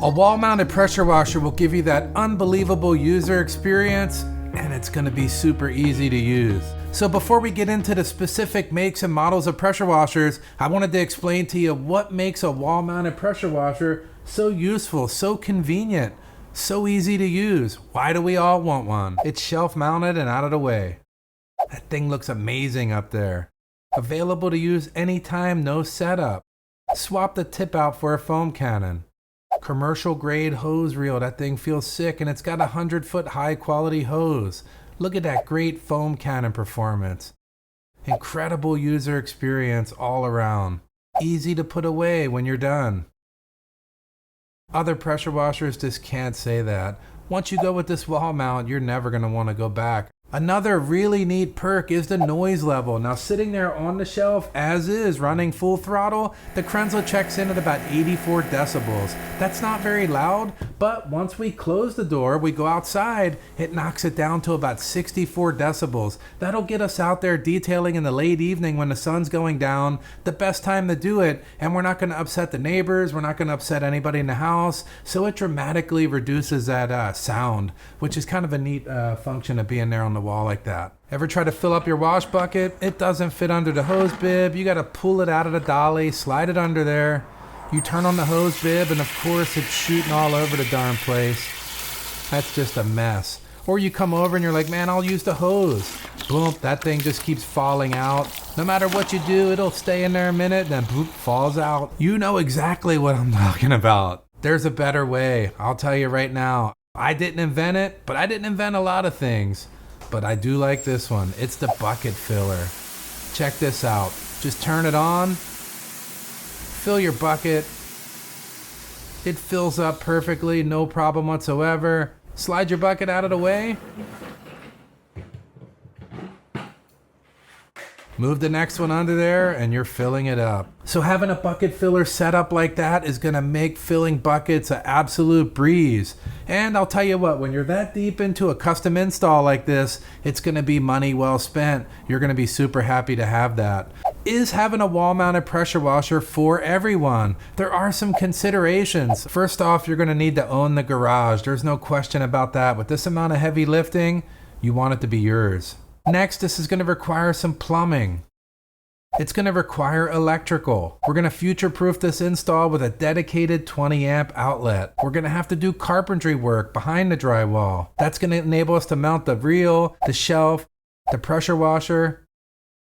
A wall-mounted pressure washer will give you that unbelievable user experience, and it's going to be super easy to use. So before we get into the specific makes and models of pressure washers, I wanted to explain to you what makes a wall-mounted pressure washer so useful, so convenient, so easy to use. Why do we all want one? It's shelf-mounted and out of the way. That thing looks amazing up there. Available to use anytime, no setup. Swap the tip out for a foam cannon. Commercial grade hose reel, that thing feels sick, and it's got 100-foot high quality hose. Look at that great foam cannon performance. Incredible user experience all around. Easy to put away when you're done. Other pressure washers just can't say that. Once you go with this wall mount, you're never going to want to go back. Another really neat perk is the noise level. Now sitting there on the shelf as is, running full throttle, the Krenzel checks in at about 84 decibels. That's not very loud, but once we close the door, we go outside, it knocks it down to about 64 decibels. That'll get us out there detailing in the late evening when the sun's going down, the best time to do it, and we're not going to upset the neighbors, we're not going to upset anybody in the house, so it dramatically reduces that sound, which is kind of a neat function of being there on the wall like that. Ever try to fill up your wash bucket? It doesn't fit under the hose bib. You got to pull it out of the dolly, slide it under there. You turn on the hose bib and of course it's shooting all over the darn place. That's just a mess. Or you come over and you're like, man, I'll use the hose. Boom, that thing just keeps falling out. No matter what you do, it'll stay in there a minute, then boop, falls out. You know exactly what I'm talking about. There's a better way. I'll tell you right now. I didn't invent it, but I didn't invent a lot of things. But I do like this one. It's the bucket filler. Check this out. Just turn it on. Fill your bucket. It fills up perfectly, no problem whatsoever. Slide your bucket out of the way. Move the next one under there and you're filling it up. So having a bucket filler set up like that is gonna make filling buckets an absolute breeze. And I'll tell you what, when you're that deep into a custom install like this, it's gonna be money well spent. You're gonna be super happy to have that. Is having a wall-mounted pressure washer for everyone? There are some considerations. First off, you're gonna need to own the garage. There's no question about that. With this amount of heavy lifting, you want it to be yours. Next, this is going to require some plumbing. It's going to require electrical. We're going to future-proof this install with a dedicated 20 amp outlet. We're going to have to do carpentry work behind the drywall. That's going to enable us to mount the reel, the shelf, the pressure washer.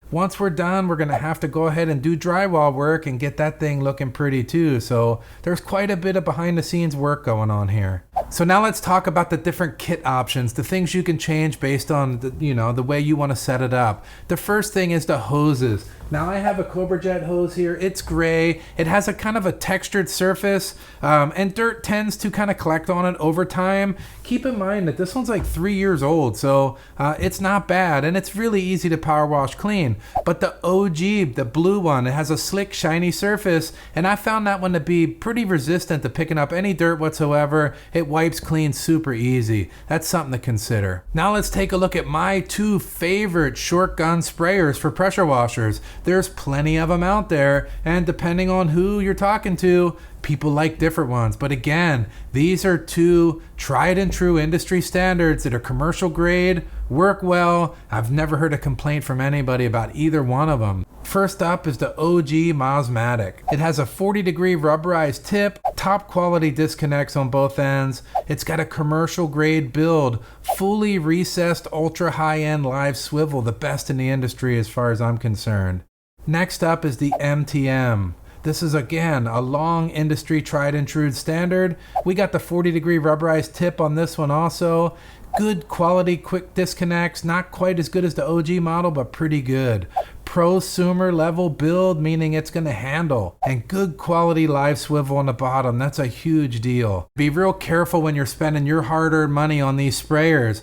Once we're done, we're going to have to go ahead and do drywall work and get that thing looking pretty too. So there's quite a bit of behind the scenes work going on here. So now let's talk about the different kit options, the things you can change based on the way you want to set it up. The first thing is the hoses. Now I have a Cobra Jet hose here. It's gray. It has a kind of a textured surface, and dirt tends to kind of collect on it over time. Keep in mind that this one's like 3 years old, so it's not bad, and it's really easy to power wash clean. But the OG, the blue one, it has a slick, shiny surface, and I found that one to be pretty resistant to picking up any dirt whatsoever. It wipes clean super easy. That's something to consider. Now let's take a look at my two favorite short gun sprayers for pressure washers. There's plenty of them out there, and depending on who you're talking to, people like different ones. But again, these are two tried and true industry standards that are commercial grade, work well. I've never heard a complaint from anybody about either one of them. First up is the OG Mosmatic. It has a 40-degree rubberized tip, top quality disconnects on both ends. It's got a commercial grade build, fully recessed ultra high-end live swivel, the best in the industry as far as I'm concerned. Next up is the MTM. This is again a long industry tried and true standard. We got the 40-degree rubberized tip on this one also. Good quality quick disconnects, not quite as good as the OG model, but pretty good. Prosumer level build, meaning it's going to handle, and good quality live swivel on the bottom. That's a huge deal. Be real careful when you're spending your hard-earned money on these sprayers.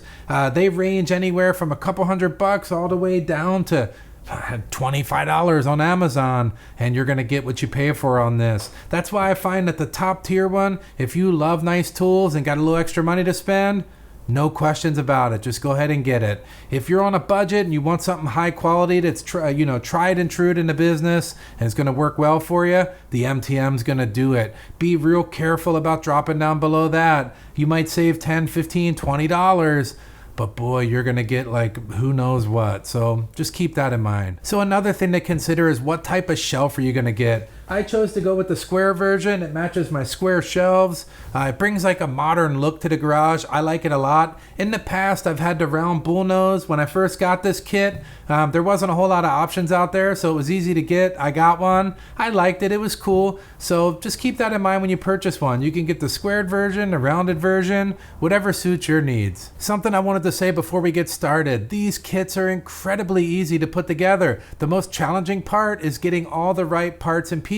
They range anywhere from a couple $100 all the way down to $25 on Amazon, and you're going to get what you pay for on this. That's why I find that the top tier one, if you love nice tools and got a little extra money to spend, No questions about it. Just go ahead and get it. If you're on a budget and you want something high quality that's tried and true in the business and it's going to work well for you, the MTM's going to do it. Be real careful about dropping down below that. You might save $10, $15, $20. But boy, you're going to get like who knows what. So just keep that in mind. So another thing to consider is what type of shelf are you going to get? I chose to go with the square version. It matches my square shelves. It brings like a modern look to the garage. I like it a lot. In the past, I've had the round bullnose. When I first got this kit, there wasn't a whole lot of options out there, so it was easy to get. I got one. I liked it. It was cool. So just keep that in mind when you purchase one. You can get the squared version, the rounded version, whatever suits your needs. Something I wanted to say before we get started. These kits are incredibly easy to put together. The most challenging part is getting all the right parts and pieces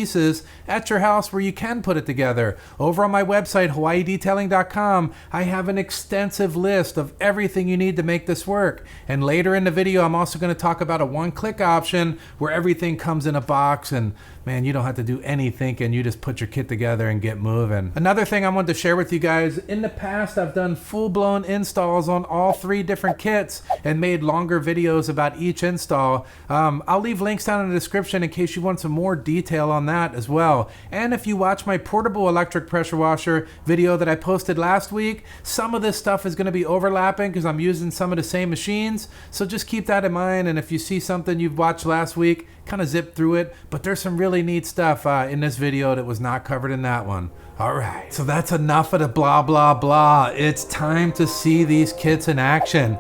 at your house where you can put it together. Over on my website, hawaiidetailing.com, I have an extensive list of everything you need to make this work. And later in the video, I'm also going to talk about a one-click option where everything comes in a box and man, you don't have to do any thinking. You just put your kit together and get moving. Another thing I wanted to share with you guys, in the past, I've done full-blown installs on all 3 different kits and made longer videos about each install. I'll leave links down in the description in case you want some more detail on that as well. And if you watch my portable electric pressure washer video that I posted last week, some of this stuff is going to be overlapping because I'm using some of the same machines. So just keep that in mind. And if you see something you've watched last week, kind of zip through it, but there's some really neat stuff in this video that was not covered in that one. All right, so that's enough of the blah, blah, blah. It's time to see these kits in action.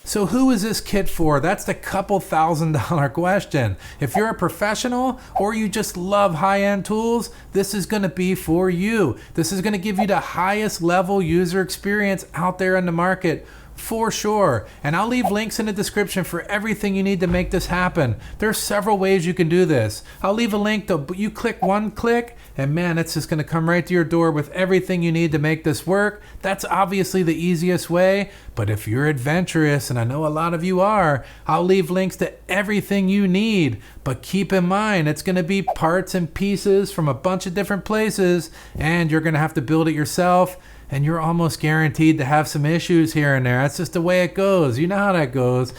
So who is this kit for? That's the couple $1,000 question. If you're a professional or you just love high-end tools, this is going to be for you. This is going to give you the highest level user experience out there in the market. For sure. And I'll leave links in the description for everything you need to make this happen. There's several ways you can do this. I'll leave a link to, you click one click and man, it's just going to come right to your door with everything you need to make this work. That's obviously the easiest way, but if you're adventurous, and I know a lot of you are, I'll leave links to everything you need. But keep in mind, it's going to be parts and pieces from a bunch of different places, and you're going to have to build it yourself. And you're almost guaranteed to have some issues here and there. That's just the way it goes. You know how that goes.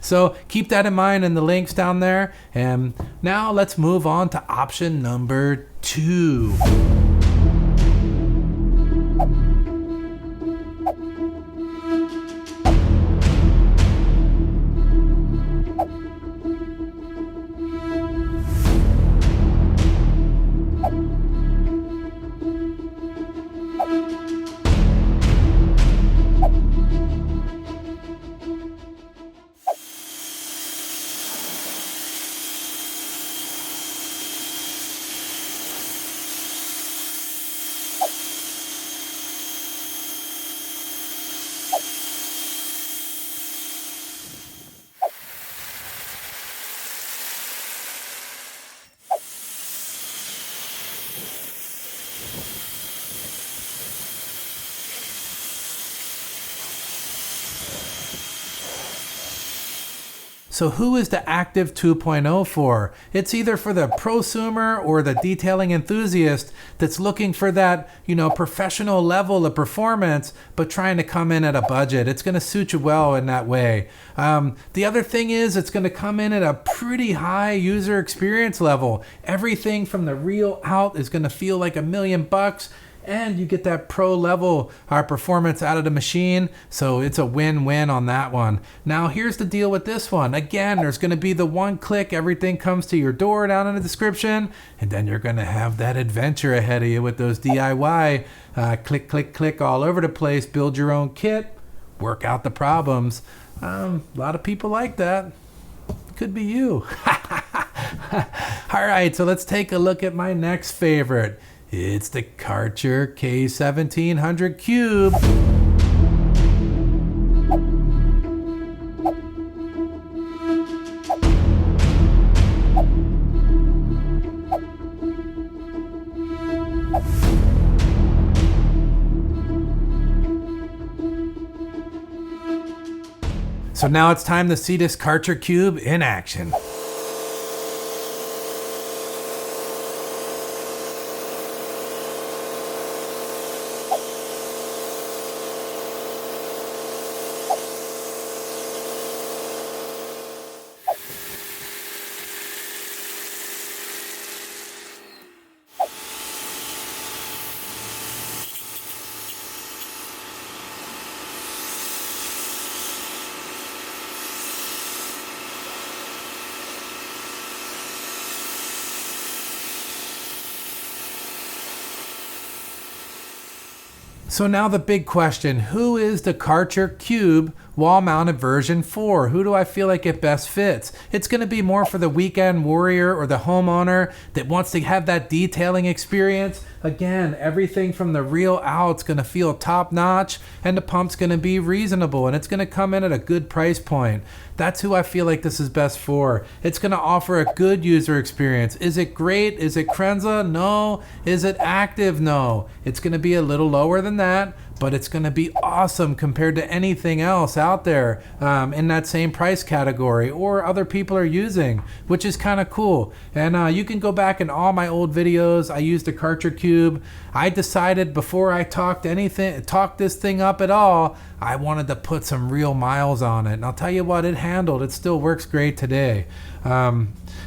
So keep that in mind in the links down there. And now let's move on to option number 2. So who is the Active 2.0 for? It's either for the prosumer or the detailing enthusiast that's looking for that, professional level of performance, but trying to come in at a budget. It's going to suit you well in that way. The other thing is it's going to come in at a pretty high user experience level. Everything from the reel out is going to feel like $1,000,000. and you get that pro level performance out of the machine. So it's a win-win on that one. Now here's the deal with this one. Again, there's going to be the one click, everything comes to your door down in the description, and then you're going to have that adventure ahead of you with those DIY click, click, click all over the place, build your own kit, work out the problems. A lot of people like that. Could be you. All right, so let's take a look at my next favorite. It's the Karcher K1700 Cube. So now it's time to see this Karcher Cube in action. So now the big question, who is the Karcher Cube wall-mounted version 4? Who do I feel like it best fits? It's going to be more for the weekend warrior or the homeowner that wants to have that detailing experience. Again, everything from the reel out is going to feel top-notch, and the pump's going to be reasonable, and it's going to come in at a good price point. That's who I feel like this is best for. It's going to offer a good user experience. Is it great? Is it Krenza? No. Is it active? No. It's going to be a little lower than that, but it's going to be awesome compared to anything else out there in that same price category or other people are using, which is kind of cool. And you can go back in all my old videos. I used a Karcher Cube. I decided before I talked this thing up at all, I wanted to put some real miles on it. And I'll tell you what, it handled. It still works great today.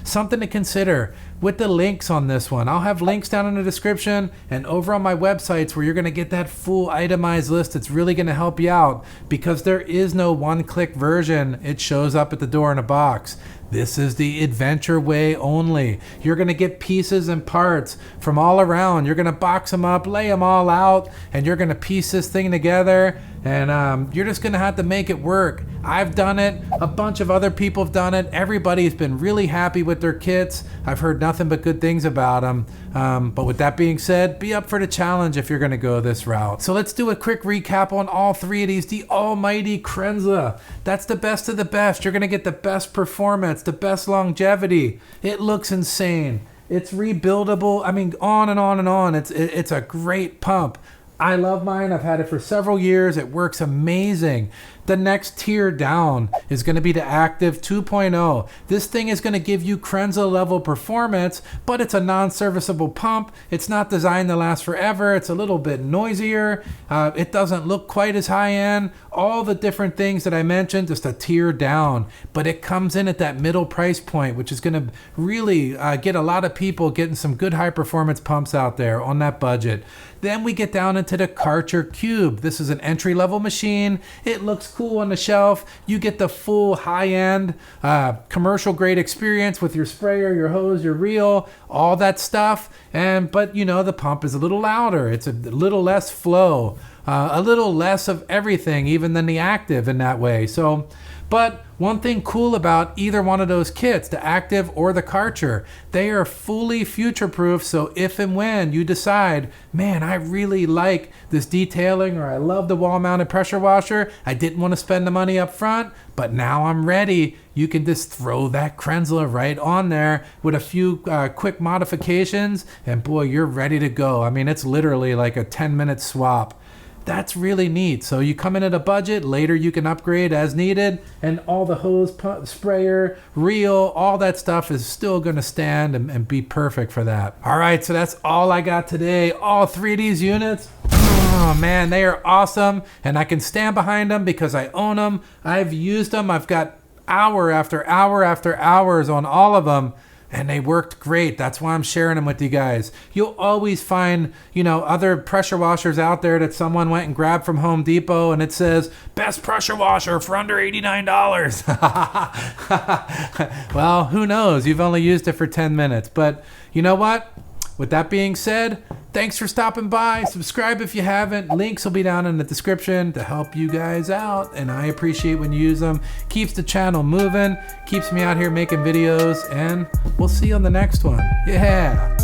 Something to consider with the links on this one. I'll have links down in the description and over on my websites where you're going to get that full itemized list. It's really going to help you out because there is no one-click version. It shows up at the door in a box. This is the adventure way only. You're going to get pieces and parts from all around. You're going to box them up, lay them all out, and you're going to piece this thing together. And you're just going to have to make it work. I've done it. A bunch of other people have done it. Everybody's been really happy with their kits. I've heard nothing but good things about them. But with that being said, be up for the challenge if you're going to go this route. So let's do a quick recap on all three of these. The almighty Krenza. That's the best of the best. You're going to get the best performance, the best longevity. It looks insane. It's rebuildable. I mean, on and on and on. It's a great pump. I love mine. I've had it for several years. It works amazing. The next tier down is going to be the Active 2.0. This thing is going to give you Krenza level performance, but it's a non-serviceable pump. It's not designed to last forever. It's a little bit noisier. It doesn't look quite as high end. All the different things that I mentioned, just a tier down, but it comes in at that middle price point, which is going to really get a lot of people getting some good high performance pumps out there on that budget. Then we get down into the Karcher Cube. This is an entry-level machine. It looks cool on the shelf. You get the full high-end commercial-grade experience with your sprayer, your hose, your reel, all that stuff. But you know, the pump is a little louder. It's a little less flow, a little less of everything, even than the Active in that way. But one thing cool about either one of those kits, the Active or the Karcher, they are fully future-proof. So if and when you decide, man, I really like this detailing or I love the wall-mounted pressure washer, I didn't want to spend the money up front, but now I'm ready, you can just throw that Krenza right on there with a few quick modifications, and boy, you're ready to go. I mean, it's literally like a 10-minute swap. That's really neat. So you come in at a budget, later you can upgrade as needed, and all the hose, pump, sprayer, reel, all that stuff is still going to stand and be perfect for that. All right, so that's all I got today. All three of these units, oh man, they are awesome, and I can stand behind them because I own them. I've used them. I've got hour after hour after hours on all of them. and they worked great. That's why I'm sharing them with you guys. You'll always find, other pressure washers out there that someone went and grabbed from Home Depot, and it says, best pressure washer for under $89. Well, who knows? You've only used it for 10 minutes. But you know what? With that being said, thanks for stopping by. Subscribe if you haven't. Links will be down in the description to help you guys out, and I appreciate when you use them. Keeps the channel moving, keeps me out here making videos, and we'll see you on the next one. Yeah.